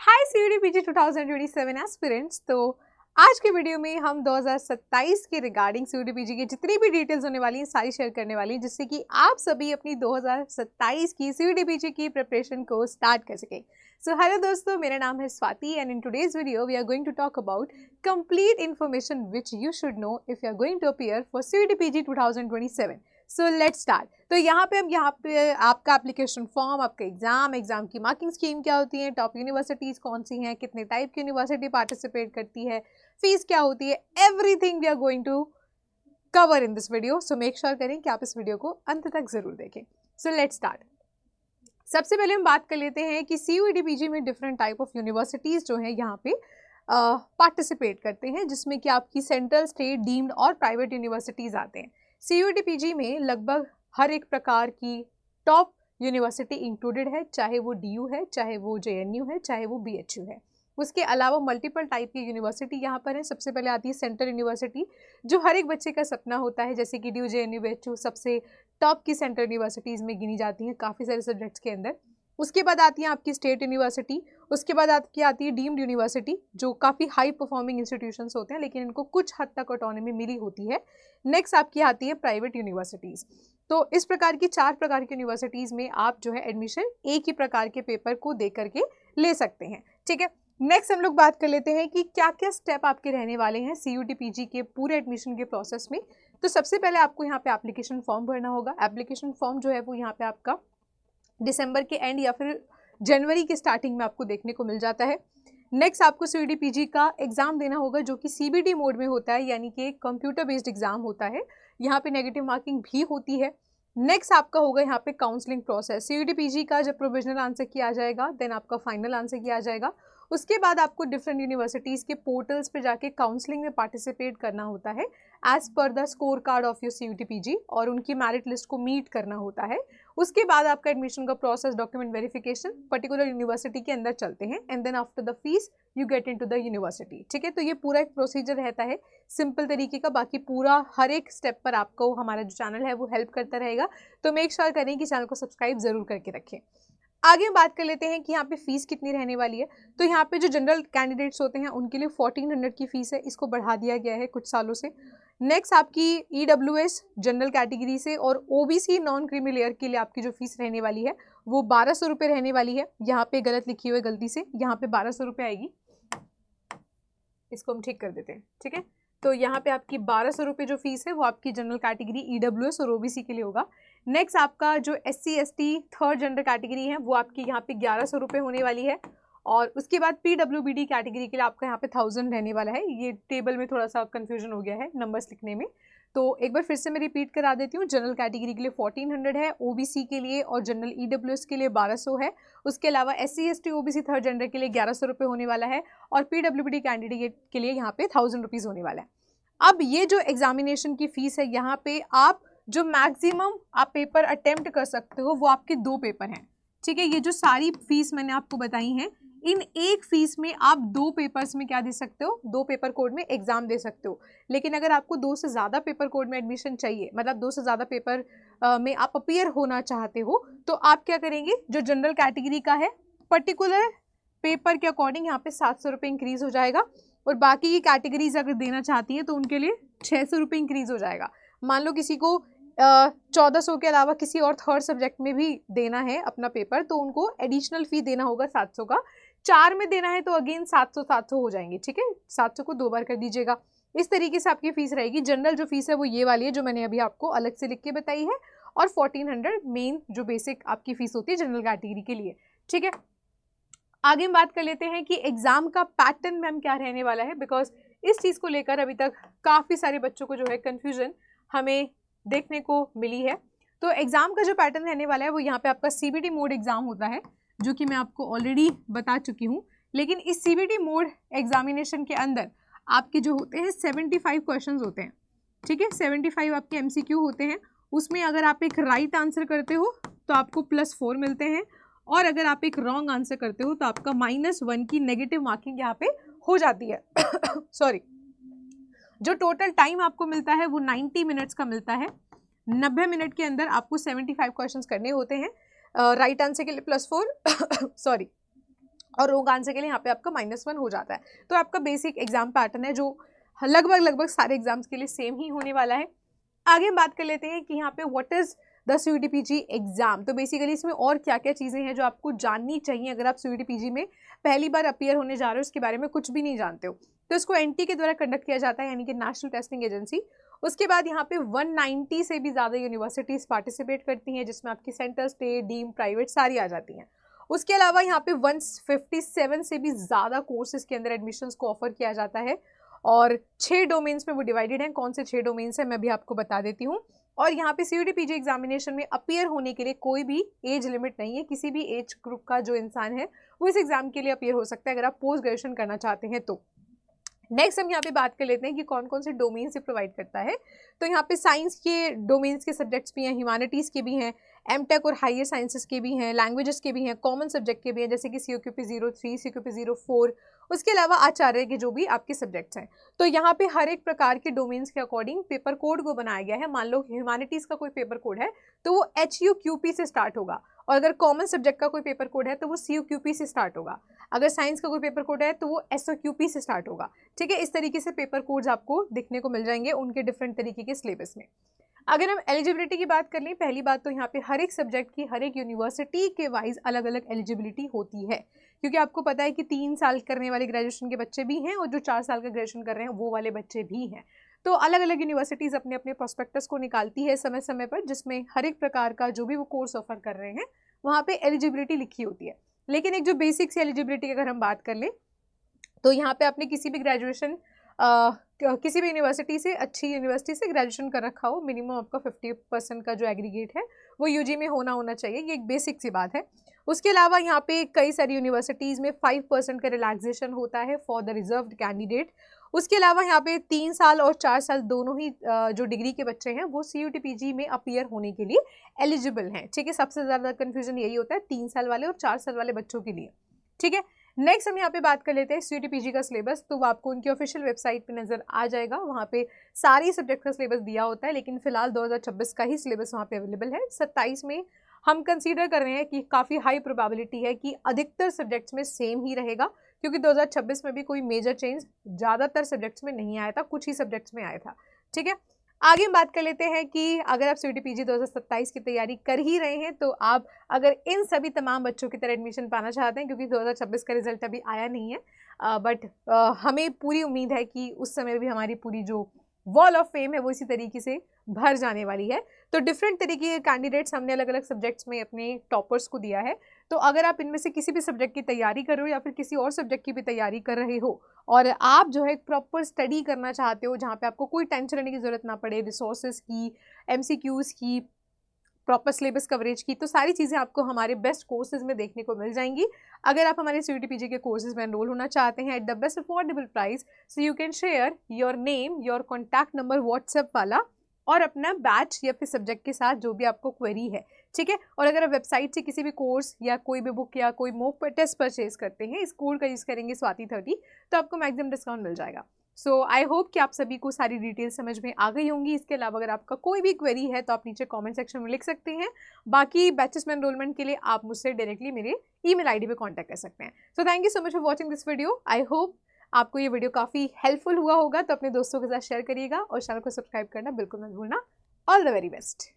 हाय सीयूडी PG 2027 aspirants. तो आज के वीडियो में हम 2027 के रिगार्डिंग सीयूडी पीजी की जितनी भी डिटेल्स होने वाली हैं सारी शेयर करने वाली हैं, जिससे कि आप सभी अपनी 2027 की सीयूडी पीजी की प्रिपरेशन को स्टार्ट कर सकें। सो हेलो दोस्तों, मेरा नाम है Swati and in today's video we are going to talk about complete information which you should know if you are going to appear for CUET PG 2027। So let's start. तो यहाँ पे आपका एप्लीकेशन फॉर्म, आपका exam की marking scheme क्या होती है, top universities कौन सी हैं, कितने टाइप की यूनिवर्सिटी पार्टिसिपेट करती है, फीस क्या होती है, everything we are going to cover in this video. So make sure करें कि आप इस वीडियो को अंत तक ज़रूर देखें। सो लेट्स स्टार्ट। सबसे पहले हम बात कर लेते हैं कि सीयूईटी पीजी में डिफरेंट टाइप ऑफ यूनिवर्सिटीज़ जो हैं यहाँ पे पार्टिसिपेट करते हैं, जिसमें कि आपकी सेंट्रल, स्टेट, डीम्ड और प्राइवेट यूनिवर्सिटीज़ आते हैं। सीयूईटी पीजी में लगभग हर एक प्रकार की टॉप यूनिवर्सिटी इंक्लूडेड है, चाहे वो डीयू है, चाहे वो जेएनयू है, चाहे वो बीएचयू है। उसके अलावा मल्टीपल टाइप की यूनिवर्सिटी यहाँ पर है। सबसे पहले आती है सेंट्रल यूनिवर्सिटी, जो हर एक बच्चे का सपना होता है, जैसे कि डीयू, जेएनयू, बीएचयू सबसे टॉप की सेंट्रल यूनिवर्सिटीज़ में गिनी जाती हैं काफ़ी सारे सब्जेक्ट्स के अंदर। उसके बाद आती है आपकी स्टेट यूनिवर्सिटी, उसके बाद आपकी आती है डीम्ड यूनिवर्सिटी, जो काफ़ी हाई परफॉर्मिंग इंस्टीट्यूशंस होते हैं लेकिन इनको कुछ हद तक ऑटोनॉमी मिली होती है। नेक्स्ट आपकी आती है प्राइवेट यूनिवर्सिटीज़। तो इस प्रकार की 4 प्रकार की यूनिवर्सिटीज़ में आप जो है एडमिशन एक ही प्रकार के पेपर को दे करके ले सकते हैं। ठीक है, नेक्स्ट हम लोग बात कर लेते हैं कि क्या क्या स्टेप आपके रहने वाले हैं सीयूटी पीजी के पूरे एडमिशन के प्रोसेस में। तो सबसे पहले आपको यहाँ पे एप्लीकेशन फॉर्म भरना होगा। एप्लीकेशन फॉर्म जो है वो यहाँ पे आपका दिसंबर के एंड या फिर जनवरी के स्टार्टिंग में आपको देखने को मिल जाता है। नेक्स्ट आपको सीयूडी पीजी का एग्जाम देना होगा, जो कि सीबीटी मोड में होता है, यानी कि एक कंप्यूटर बेस्ड एग्जाम होता है। यहाँ पे नेगेटिव मार्किंग भी होती है। नेक्स्ट आपका होगा यहाँ पे काउंसलिंग प्रोसेस। सीयूडी पीजी का जब प्रोविजनल आंसर किया जाएगा, देन आपका फाइनल आंसर किया जाएगा। उसके बाद आपको डिफरेंट यूनिवर्सिटीज़ के पोर्टल्स पे जाके काउंसलिंग में पार्टिसिपेट करना होता है as per the score card of your CUET PG, और उनकी मेरिट लिस्ट को मीट करना होता है। उसके बाद आपका एडमिशन का process, document verification particular university के अंदर चलते हैं, and then after the fees you get into the university. ठीक है, तो ये पूरा एक प्रोसीजर रहता है सिंपल तरीके का। बाकी पूरा हर एक स्टेप पर आपको हमारा जो चैनल है वो हेल्प करता रहेगा, तो मेक श्योर करें कि चैनल को सब्सक्राइब जरूर करके रखें। आगे बात कर लेते हैं कि यहाँ पे फीस कितनी रहने वाली है। तो यहाँ पे जो जनरल कैंडिडेट्स होते हैं उनके लिए 1400 की फीस है, इसको बढ़ा दिया गया है कुछ सालों से। नेक्स्ट आपकी ईडब्ल्यूएस जनरल कैटेगरी से और ओबीसी नॉन क्रीमी लेयर के लिए आपकी जो फीस रहने वाली है वो 1200 रुपये रहने वाली है। यहाँ पे गलत लिखी हुई है गलती से, यहाँ पे 1200 रुपये आएगी, इसको हम ठीक कर देते हैं। ठीक है, तो यहाँ पे आपकी 1200 रुपये जो फीस है वो आपकी जनरल कैटेगरी, ईडब्ल्यूएस और ओबीसी के लिए होगा। नेक्स्ट आपका जो SC ST third general category है वो आपकी यहाँ पे 1100 रुपये होने वाली है। और उसके बाद पीडब्ल्यूबीडी कैटेगरी के लिए आपका यहाँ पे 1000 रहने वाला है। ये टेबल में थोड़ा सा कन्फ्यूजन हो गया है नंबर्स लिखने में, तो एक बार फिर से मैं रिपीट करा देती हूँ। जनरल कैटेगरी के लिए 1400 है, ओबीसी के लिए और जनरल ईडब्ल्यूएस के लिए 1200 है। उसके अलावा SC ST OBC third gender के लिए 1100 रुपये होने वाला है, और पीडब्ल्यूबीडी कैंडिडेट के लिए यहाँ पे 1000 रुपीज़ होने वाला है। अब ये जो एग्जामिनेशन की फीस है, यहाँ पे आप जो मैक्सिमम आप पेपर अटेम्प्ट कर सकते हो वो आपके 2 पेपर हैं। ठीक है, ये जो सारी फीस मैंने आपको बताई हैं, इन एक फीस में आप 2 पेपर्स में क्या दे सकते हो, 2 पेपर कोड में एग्जाम दे सकते हो। लेकिन अगर आपको 2 से ज़्यादा पेपर कोड में एडमिशन चाहिए, मतलब 2 से ज़्यादा पेपर में आप अपीयर होना चाहते हो, तो आप क्या करेंगे, जो जनरल कैटेगरी का है पर्टिकुलर पेपर के अकॉर्डिंग यहाँ पे 700 रुपये इंक्रीज़ हो जाएगा, और बाकी की कैटेगरीज अगर देना चाहती है तो उनके लिए 600 रुपये इंक्रीज़ हो जाएगा। मान लो किसी को 1400 के अलावा किसी और थर्ड सब्जेक्ट में भी देना है अपना पेपर, तो उनको एडिशनल फ़ी देना होगा 700 का। 4 में देना है तो अगेन 700 हो जाएंगे। ठीक है, 700 को 2 बार कर दीजिएगा। इस तरीके से आपकी फ़ीस रहेगी। जनरल जो फीस है वो ये वाली है जो मैंने अभी आपको अलग से लिख के बताई है, और 1400 मेन जो बेसिक आपकी फ़ीस होती है जनरल कैटेगरी के लिए। ठीक है, आगे हम बात कर लेते हैं कि एग्ज़ाम का पैटर्न मैम क्या रहने वाला है, बिकॉज इस चीज़ को लेकर अभी तक काफ़ी सारे बच्चों को जो है कन्फ्यूजन हमें देखने को मिली है। तो एग्ज़ाम का जो पैटर्न रहने वाला है वो यहाँ पे आपका सीबीटी मोड एग्ज़ाम होता है, जो कि मैं आपको ऑलरेडी बता चुकी हूँ। लेकिन इस सीबीटी मोड एग्जामिनेशन के अंदर आपके जो होते हैं 75 क्वेश्चन होते हैं। ठीक है, 75 आपके MCQ होते हैं। उसमें अगर आप एक राइट आंसर करते हो तो आपको +4 मिलते हैं, और अगर आप एक रॉन्ग आंसर करते हो तो आपका -1 की नेगेटिव मार्किंग यहाँ पे हो जाती है। सॉरी, जो टोटल टाइम आपको मिलता है वो 90 मिनट्स का मिलता है। 90 मिनट के अंदर आपको 75 क्वेश्चंस करने होते हैं। राइट आंसर के लिए +4 सॉरी, और रॉन्ग आंसर के लिए यहाँ पे आपका -1 हो जाता है। तो आपका बेसिक एग्जाम पैटर्न है जो लगभग सारे एग्जाम्स के लिए सेम ही होने वाला है। आगे हम बात कर लेते हैं कि यहाँ पे what is the CUET-PG exam. तो बेसिकली इसमें और क्या क्या चीज़ें हैं जो आपको जाननी चाहिए अगर आप CUET-PG में पहली बार अपीयर होने जा रहे हो, इसके बारे में कुछ भी नहीं जानते हो। तो इसको NT के द्वारा कंडक्ट किया जाता है, यानी कि नेशनल टेस्टिंग एजेंसी। उसके बाद यहाँ पे 190 से भी ज़्यादा यूनिवर्सिटीज़ पार्टिसिपेट करती हैं, जिसमें आपकी सेंट्रल, स्टेट, डीम, प्राइवेट सारी आ जाती हैं। उसके अलावा यहाँ पे 157 से भी ज़्यादा कोर्सेज के अंदर एडमिशन्स को ऑफर किया जाता है और 6 डोमेन्स में वो डिवाइडेड हैं। कौन से 6 डोमेन्स हैं मैं भी आपको बता देती हूँ। और यहाँ पे CUET-PG एग्जामिनेशन में अपीयर होने के लिए कोई भी एज लिमिट नहीं है। किसी भी एज ग्रुप का जो इंसान है वो इस एग्जाम के लिए अपीयर हो सकता है अगर आप पोस्ट ग्रेजुएशन करना चाहते हैं तो। नेक्स्ट हम यहाँ पे बात कर लेते हैं कि कौन कौन से डोमेन से प्रोवाइड करता है। तो यहाँ पे साइंस के डोमेन्स के सब्जेक्ट्स भी हैं, ह्यूमैनिटीज़ के भी हैं, एमटेक और हायर साइंसेस के भी हैं, लैंग्वेजेस के भी हैं, कॉमन सब्जेक्ट के भी हैं जैसे कि CUEP 03, CUEP 04, उसके अलावा आचार्य के जो भी आपके सब्जेक्ट्स हैं। तो यहाँ पे हर एक प्रकार के डोमेन्स के अकॉर्डिंग पेपर कोड को बनाया गया है। मान लो ह्यूमैनिटीज़ का कोई पेपर कोड है तो वो HUQP से स्टार्ट होगा, और अगर कॉमन सब्जेक्ट का कोई पेपर कोड है तो वो CUQP से स्टार्ट होगा, अगर साइंस का कोई पेपर कोड है तो वो SOQP से स्टार्ट होगा। ठीक है, इस तरीके से पेपर कोड्स आपको दिखने को मिल जाएंगे उनके डिफरेंट तरीके के सिलेबस में। अगर हम एलिजिबिलिटी की बात कर लें, पहली बात तो यहाँ पे हर एक सब्जेक्ट की हर एक यूनिवर्सिटी के वाइज अलग अलग एलिजिबिलिटी होती है, क्योंकि आपको पता है कि 3 साल करने वाले ग्रेजुएशन के बच्चे भी हैं और जो 4 साल का ग्रेजुएशन कर रहे हैं वो वाले बच्चे भी हैं। तो अलग अलग यूनिवर्सिटीज़ अपने अपने प्रोस्पेक्टस को निकालती है समय समय पर, जिसमें हर एक प्रकार का जो भी वो कोर्स ऑफर कर रहे हैं वहाँ पे एलिजिबिलिटी लिखी होती है। लेकिन एक जो बेसिक सी एलिजिबिलिटी की अगर हम बात कर लें तो यहाँ पे आपने किसी भी ग्रेजुएशन किसी भी यूनिवर्सिटी से, अच्छी यूनिवर्सिटी से ग्रेजुएशन कर रखा हो, मिनिमम आपका 50% का जो एग्रीगेट है वो UG में होना चाहिए, ये एक बेसिक सी बात है। उसके अलावा यहाँ पे कई सारी यूनिवर्सिटीज़ में 5% का रिलैक्सेशन होता है फॉर द रिजर्व्ड कैंडिडेट। उसके अलावा यहाँ पे 3 साल और 4 साल दोनों ही जो डिग्री के बच्चे हैं वो CUET-PG में अपीयर होने के लिए एलिजिबल हैं। ठीक है, सबसे ज़्यादा कन्फ्यूजन यही होता है 3 साल वाले और 4 साल वाले बच्चों के लिए। ठीक है, नेक्स्ट हम यहाँ पे बात कर लेते हैं CUET-PG का सिलेबस। तो वो आपको उनकी ऑफिशियल वेबसाइट पे नज़र आ जाएगा, वहाँ पे सारी सब्जेक्ट का सिलेबस दिया होता है, लेकिन फिलहाल 2026 का ही सिलेबस वहाँ पे अवेलेबल है। 27 में हम कंसीडर कर रहे हैं कि काफ़ी हाई प्रोबेबिलिटी है कि अधिकतर सब्जेक्ट्स में सेम ही रहेगा, क्योंकि 2026 में भी कोई मेजर चेंज ज़्यादातर सब्जेक्ट्स में नहीं आया था, कुछ ही सब्जेक्ट्स में आया था। ठीक है, आगे हम बात कर लेते हैं कि अगर आप CUET-PG 2027 की तैयारी कर ही रहे हैं तो आप अगर इन सभी तमाम बच्चों की तरह एडमिशन पाना चाहते हैं, क्योंकि 2026 का रिजल्ट अभी आया नहीं है, बट हमें पूरी उम्मीद है कि उस समय भी हमारी पूरी जो वॉल ऑफ फेम है वो इसी तरीके से भर जाने वाली है। तो डिफरेंट तरीके के कैंडिडेट्स हमने अलग अलग सब्जेक्ट्स में अपने टॉपर्स को दिया है। तो अगर आप इनमें से किसी भी सब्जेक्ट की तैयारी कर रहे हो या फिर किसी और सब्जेक्ट की भी तैयारी कर रहे हो और आप जो है प्रॉपर स्टडी करना चाहते हो जहाँ पे आपको कोई टेंशन लेने की ज़रूरत ना पड़े, रिसोर्सेज की, MCQs की, प्रॉपर सिलेबस कवरेज की, तो सारी चीज़ें आपको हमारे बेस्ट कोर्सेज में देखने को मिल जाएंगी। अगर आप हमारे CUET-PG के कोर्सेज में एनरोल होना चाहते हैं at the best affordable price, so you can share your name, your contact number WhatsApp वाला और अपना बैच या फिर सब्जेक्ट के साथ जो भी आपको क्वेरी है। ठीक है, और अगर आप वेबसाइट से किसी भी कोर्स या कोई भी बुक या कोई मॉक टेस्ट परचेज करते हैं, इस कोड का यूज़ करेंगे स्वाति30, तो आपको मैक्सिमम डिस्काउंट मिल जाएगा। सो आई होप कि आप सभी को सारी डिटेल समझ में आ गई होंगी। इसके अलावा अगर आपका कोई भी क्वेरी है तो आप नीचे कमेंट सेक्शन में लिख सकते हैं। बाकी बैचेस में एनरोलमेंट के लिए आप मुझसे डायरेक्टली मेरे ईमेल आईडी पे कांटेक्ट कर सकते हैं। So thank you so much for watching this video. I hope आपको ये वीडियो काफ़ी हेल्पफुल हुआ होगा, तो अपने दोस्तों के साथ शेयर करिएगा और चैनल को सब्सक्राइब करना बिल्कुल मत भूलना। All the very best.